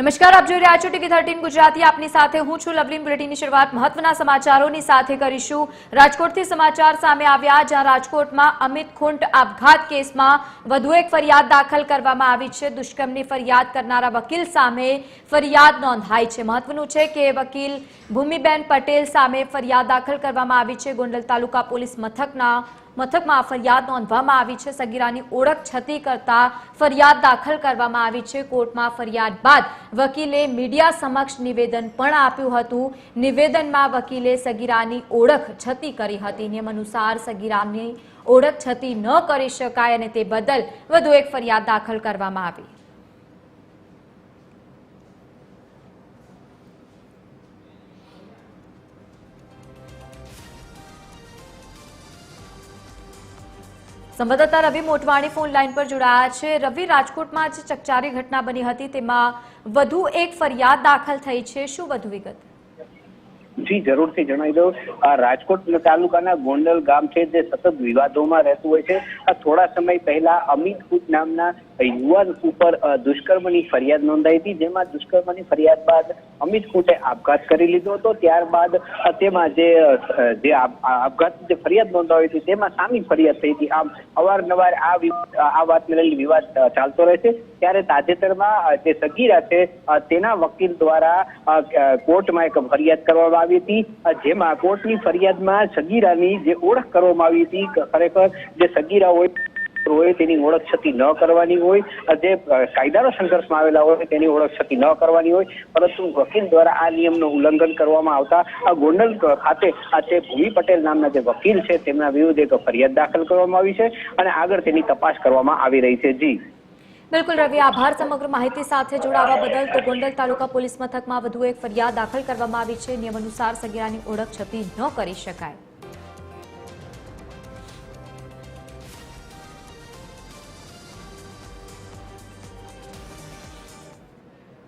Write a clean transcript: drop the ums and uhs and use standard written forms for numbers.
નમસ્કાર, આપ જોઈ રહ્યા છો ટીવી 13 ગુજરાતી। આપની સાથે હું છું લવલી। બુલેટિનની શરૂઆત મહત્વના સમાચારોની સાથે કરીશું। રાજકોટથી સમાચાર સામે આવ્યા, જ્યાં રાજકોટમાં અમિત ખૂંટ આપઘાત કેસમાં વધુ એક ફરિયાદ દાખલ કરવામાં આવી છે। દુષ્કર્મની ફરિયાદ કરનારા વકીલ સામે ફરિયાદ નોંધાઈ છે। મહત્વનું છે કે વકીલ ભૂમિબેન પટેલ સામે ફરિયાદ દાખલ કરવામાં આવી છે। ગોંડલ તાલુકા પોલીસ મથકમાં ફરિયાદ નોંધવામાં આવી છે। સગીરાની ઓળખ છતી કરતા ફરિયાદ દાખલ કરવામાં આવી છે। કોર્ટમાં ફરિયાદ બાદ વકીલે મીડિયા સમક્ષ નિવેદન પણ આપ્યું હતું। નિવેદનમાં વકીલે સગીરાની ઓળખ છતી કરી હતી। નિયમ અનુસાર સગીરાની ઓળખ છતી ન કરી શકાય અને તે બદલ વધુ એક ફરિયાદ દાખલ કરવામાં આવી। સંવાદદાતા રવિ મોટવાણી ફોન લાઈન પર જોડાયા છે। રવિ, રાજકોટમાં જે ચકચારી ઘટના બની હતી તેમાં વધુ એક ફરિયાદ દાખલ થઈ છે, શું વધુ વિગત? જી જરૂરથી જણાવી દઉં, રાજકોટ તાલુકાના ગોંડલ ગામ છે જે સતત વિવાદોમાં રહેતું હોય છે। થોડા સમય પહેલા અમિત ખૂંટ નામના યુવાન ઉપર દુષ્કર્મની ફરિયાદ નોંધાઈ હતી, જેમાં દુષ્કર્મની ફરિયાદ બાદ અમિત ખૂંટે આપઘાત કરી લીધો હતો। ત્યારબાદ તેમાં જે આપઘાતની જે ફરિયાદ નોંધાવી હતી તેમાં સામી ફરિયાદ થઈ હતી। આમ અવારનવાર આ વાતને લઈને વિવાદ ચાલતો રહે છે। ત્યારે તાજેતરમાં જે સગીરા છે તેના વકીલ દ્વારા કોર્ટમાં એક ફરિયાદ કરવામાં આવી હતી, જેમાં કોર્ટની ફરિયાદમાં સગીરાની જે ઓળખ કરવામાં આવી હતી, ખરેખર જે સગીરા હોય તેની ઓળખ છતી ન કરવાની હોય, જે કાયદાના સંઘર્ષમાં આવેલા હોય તેની ઓળખ છતી ન કરવાની હોય, પરંતુ વકીલ દ્વારા આ નિયમનું ઉલ્લંઘન કરવામાં આવતા ગોંડલ ખાતે તે ભૂમિ પટેલ નામના જે વકીલ છે તેમના વિરુદ્ધ એક ફરિયાદ દાખલ કરવામાં આવી છે અને આગળ તેની તપાસ કરવામાં આવી રહી છે। જી બિલકુલ રવિ, આભાર સમગ્ર માહિતી સાથે જોડાવા બદલ। તો ગોંડલ તાલુકા પોલીસ મથકમાં વધુ એક ફરિયાદ દાખલ કરવામાં આવી છે। નિયમ અનુસાર સગીરાની ઓળખ છતી ન કરી શકાય।